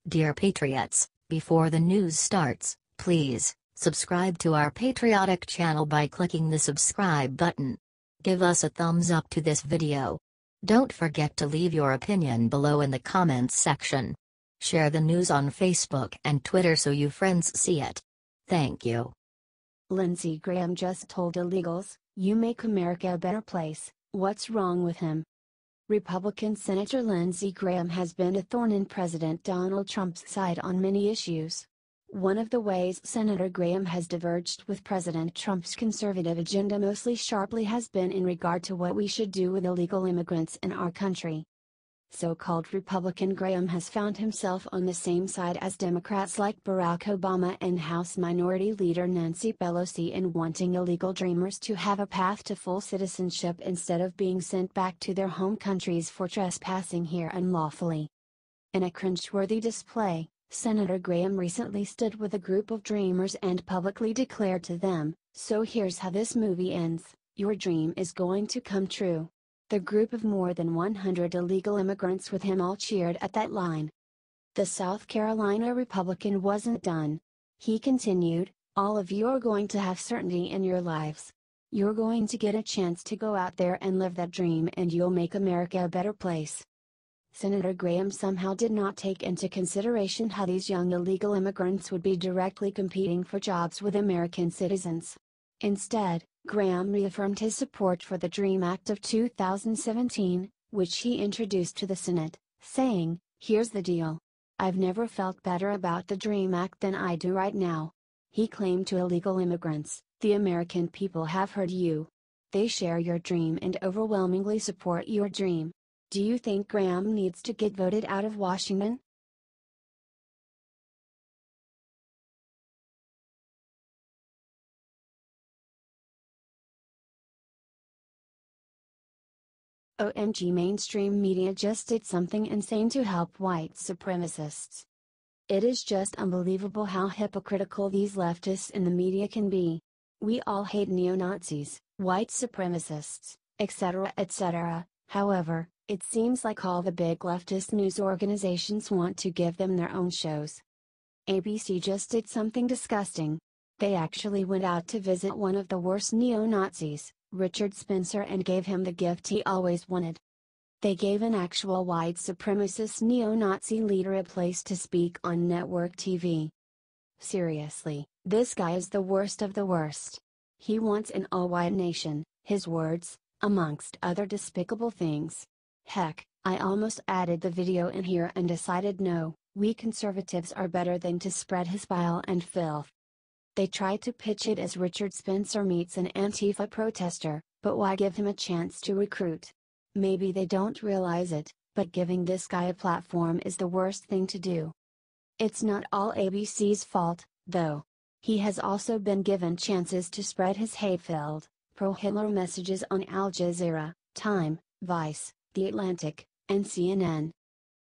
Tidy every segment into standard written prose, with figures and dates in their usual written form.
Dear Patriots, before the news starts, please subscribe to our patriotic channel by clicking the subscribe button. Give us a thumbs up to this video. Don't forget to leave your opinion below in the comments section. Share the news on Facebook and Twitter so you friends see it. Thank you. Lindsey Graham just told illegals, "You make America a better place." What's wrong with him? Republican Senator Lindsey Graham has been a thorn in President Donald Trump's side on many issues. One of the ways Senator Graham has diverged with President Trump's conservative agenda mostly sharply has been in regard to what we should do with illegal immigrants in our country. So-called Republican Graham has found himself on the same side as Democrats like Barack Obama and House Minority Leader Nancy Pelosi in wanting illegal dreamers to have a path to full citizenship instead of being sent back to their home countries for trespassing here unlawfully. In a cringeworthy display, Senator Graham recently stood with a group of dreamers and publicly declared to them, "So here's how this movie ends, your dream is going to come true." The group of more than 100 illegal immigrants with him all cheered at that line. The South Carolina Republican wasn't done. He continued, "All of you are going to have certainty in your lives. You're going to get a chance to go out there and live that dream and you'll make America a better place." Senator Graham somehow did not take into consideration how these young illegal immigrants would be directly competing for jobs with American citizens. Instead, Graham reaffirmed his support for the DREAM Act of 2017, which he introduced to the Senate, saying, "Here's the deal. I've never felt better about the DREAM Act than I do right now." He claimed to illegal immigrants, "The American people have heard you. They share your dream and overwhelmingly support your dream. Do you think Graham needs to get voted out of Washington?" OMG, mainstream media just did something insane to help white supremacists. It is just unbelievable how hypocritical these leftists in the media can be. We all hate neo-Nazis, white supremacists, etc. etc. However, it seems like all the big leftist news organizations want to give them their own shows. ABC just did something disgusting. They actually went out to visit one of the worst neo-Nazis, Richard Spencer, and gave him the gift he always wanted. They gave an actual white supremacist neo-Nazi leader a place to speak on network TV. Seriously, this guy is the worst of the worst. He wants an all-white nation, his words, amongst other despicable things. Heck, I almost added the video in here and decided no, we conservatives are better than to spread his bile and filth. They tried to pitch it as Richard Spencer meets an Antifa protester, but why give him a chance to recruit? Maybe they don't realize it, but giving this guy a platform is the worst thing to do. It's not all ABC's fault, though. He has also been given chances to spread his hate-filled, pro-Hitler messages on Al Jazeera, Time, Vice, The Atlantic, and CNN.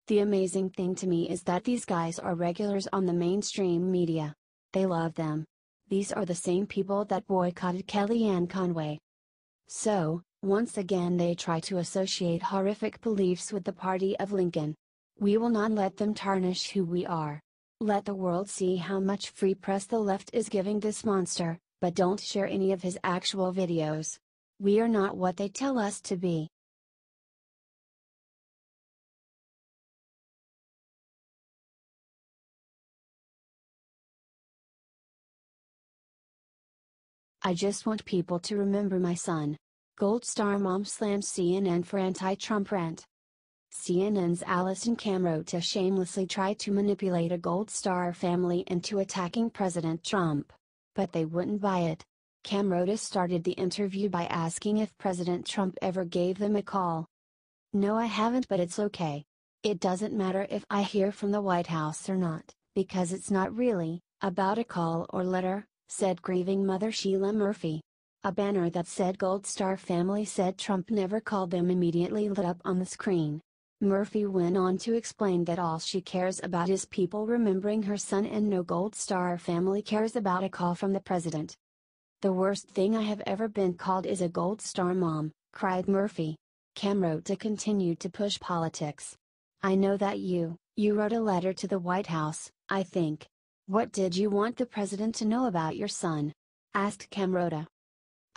The amazing thing to me is that these guys are regulars on the mainstream media. They love them. These are the same people that boycotted Kellyanne Conway. So, once again they try to associate horrific beliefs with the party of Lincoln. We will not let them tarnish who we are. Let the world see how much free press the left is giving this monster, but don't share any of his actual videos. We are not what they tell us to be. I just want people to remember my son. Gold Star mom slams CNN for anti-Trump rant. CNN's Alison Camrota shamelessly tried to manipulate a Gold Star family into attacking President Trump. But they wouldn't buy it. Camrota started the interview by asking if President Trump ever gave them a call. "No, I haven't, but it's okay. It doesn't matter if I hear from the White House or not, because it's not really about a call or letter," said grieving mother Sheila Murphy. A banner that said Gold Star family said Trump never called them immediately lit up on the screen. Murphy went on to explain that all she cares about is people remembering her son and no Gold Star family cares about a call from the president. "The worst thing I have ever been called is a Gold Star mom," cried Murphy. Camrota continued to push politics. "I know that you, You wrote a letter to the White House, I think. What did you want the president to know about your son? Asked Camerota.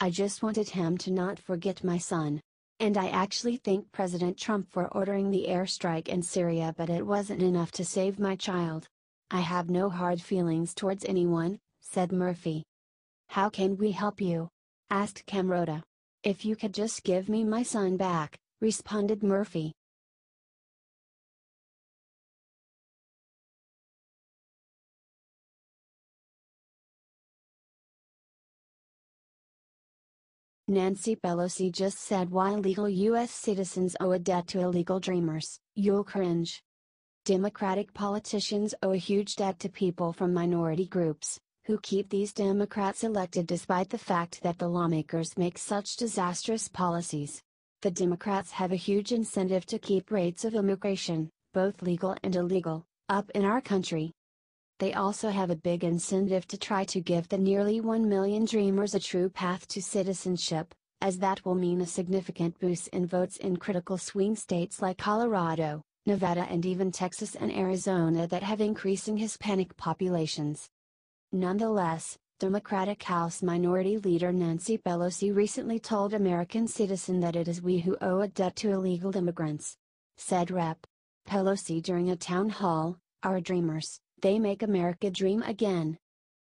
I just wanted him to not forget my son. And I actually thank President Trump for ordering the airstrike in Syria, but it wasn't enough to save my child. I have no hard feelings towards anyone, said Murphy. How can we help you? Asked Camerota. If you could just give me my son back, responded Murphy. Nancy Pelosi just said why legal U.S. citizens owe a debt to illegal dreamers. You'll cringe. Democratic politicians owe a huge debt to people from minority groups, who keep these Democrats elected despite the fact that the lawmakers make such disastrous policies. The Democrats have a huge incentive to keep rates of immigration, both legal and illegal, up in our country. They also have a big incentive to try to give the nearly 1 million dreamers a true path to citizenship, as that will mean a significant boost in votes in critical swing states like Colorado, Nevada, and even Texas and Arizona that have increasing Hispanic populations. Nonetheless, Democratic House Minority Leader Nancy Pelosi recently told American Citizen that it is we who owe a debt to illegal immigrants. Said Rep. Pelosi during a town hall, "Our dreamers, they make America dream again."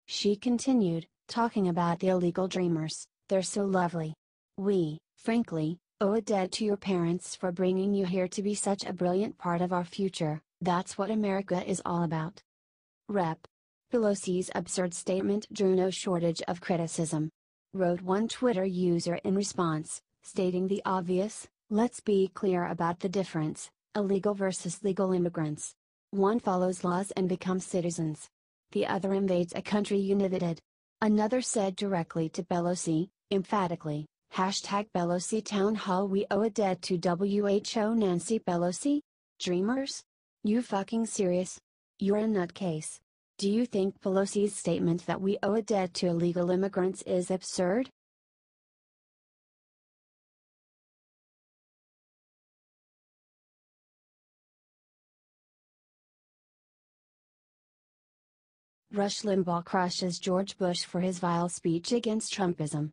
She continued, talking about the illegal dreamers, "They're so lovely. We, frankly, owe a debt to your parents for bringing you here to be such a brilliant part of our future. That's what America is all about." Rep. Pelosi's absurd statement drew no shortage of criticism. Wrote one Twitter user in response, stating the obvious, "Let's be clear about the difference, illegal versus legal immigrants. One follows laws and becomes citizens. The other invades a country united." Another said directly to Pelosi, emphatically, #Pelosi Town Hall, "We owe a debt to WHO Nancy Pelosi? Dreamers? You fucking serious? You're a nutcase. Do you think Pelosi's statement that we owe a debt to illegal immigrants is absurd?" Rush Limbaugh crushes George Bush for his vile speech against Trumpism.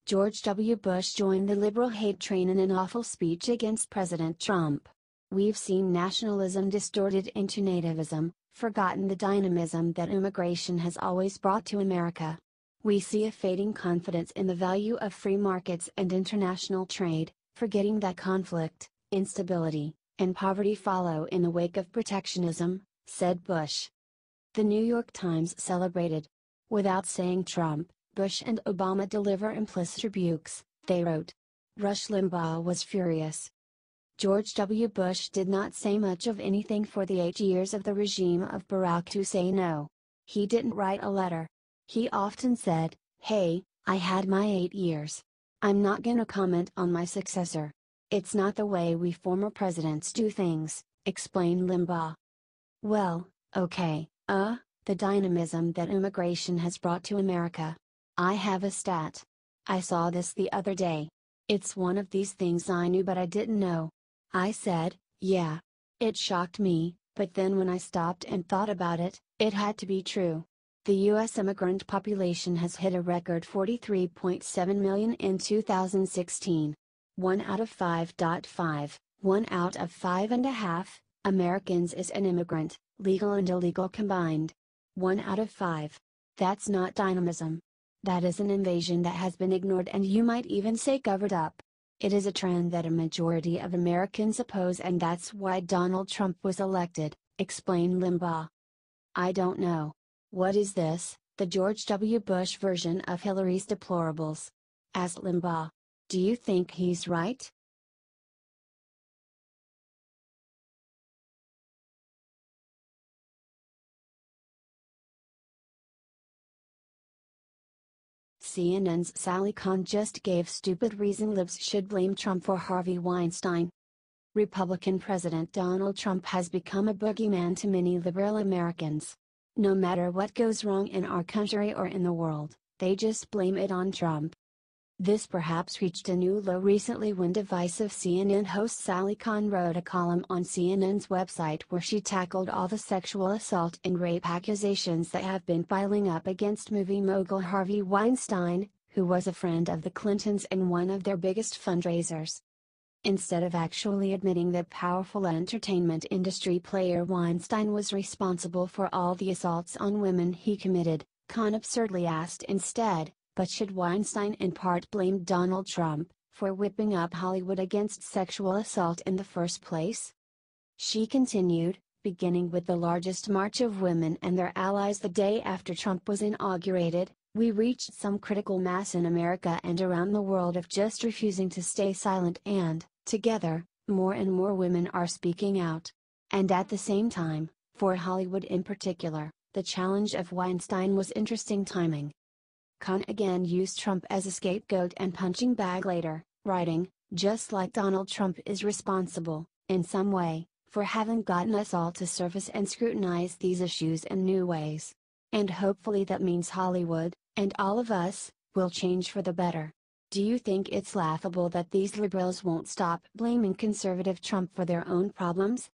George W. Bush joined the liberal hate train in an awful speech against President Trump. We've seen nationalism distorted into nativism, forgotten the dynamism that immigration has always brought to America. We see a fading confidence in the value of free markets and international trade, forgetting that conflict, instability, and poverty follow in the wake of protectionism, said Bush. The New York Times celebrated. Without saying Trump, Bush and Obama deliver implicit rebukes, they wrote. Rush Limbaugh was furious. George W. Bush did not say much of anything for the 8 years of the regime of Barack Hussein. No. He didn't write a letter. He often said, "Hey, I had my 8 years. I'm not gonna comment on my successor. It's not the way we former presidents do things," explained Limbaugh. Well, okay, the dynamism that immigration has brought to America. I have a stat. I saw this the other day. It's one of these things I knew but I didn't know. I said, yeah. It shocked me, but then when I stopped and thought about it, it had to be true. The U.S. immigrant population has hit a record 43.7 million in 2016. 1 out of 5.5, 1 out of 5.5, Americans is an immigrant, legal and illegal combined. 1 out of 5. That's not dynamism. That is an invasion that has been ignored and you might even say covered up. It is a trend that a majority of Americans oppose and that's why Donald Trump was elected, explained Limbaugh. I don't know. What is this, the George W. Bush version of Hillary's deplorables? Asked Limbaugh. Do you think he's right? CNN's Sally Khan just gave stupid reason libs should blame Trump for Harvey Weinstein. Republican President Donald Trump has become a boogeyman to many liberal Americans. No matter what goes wrong in our country or in the world, they just blame it on Trump. This perhaps reached a new low recently when divisive CNN host Sally Kahn wrote a column on CNN's website where she tackled all the sexual assault and rape accusations that have been piling up against movie mogul Harvey Weinstein, who was a friend of the Clintons and one of their biggest fundraisers. Instead of actually admitting that powerful entertainment industry player Weinstein was responsible for all the assaults on women he committed, Kahn absurdly asked instead, but should Weinstein in part blame Donald Trump for whipping up Hollywood against sexual assault in the first place? She continued, beginning with the largest march of women and their allies the day after Trump was inaugurated, we reached some critical mass in America and around the world of just refusing to stay silent, and, together, more and more women are speaking out. And at the same time, for Hollywood in particular, the challenge of Weinstein was interesting timing. Kahn again used Trump as a scapegoat and punching bag later, writing, just like Donald Trump is responsible, in some way, for having gotten us all to surface and scrutinize these issues in new ways. And hopefully that means Hollywood, and all of us, will change for the better. Do you think it's laughable that these liberals won't stop blaming conservative Trump for their own problems?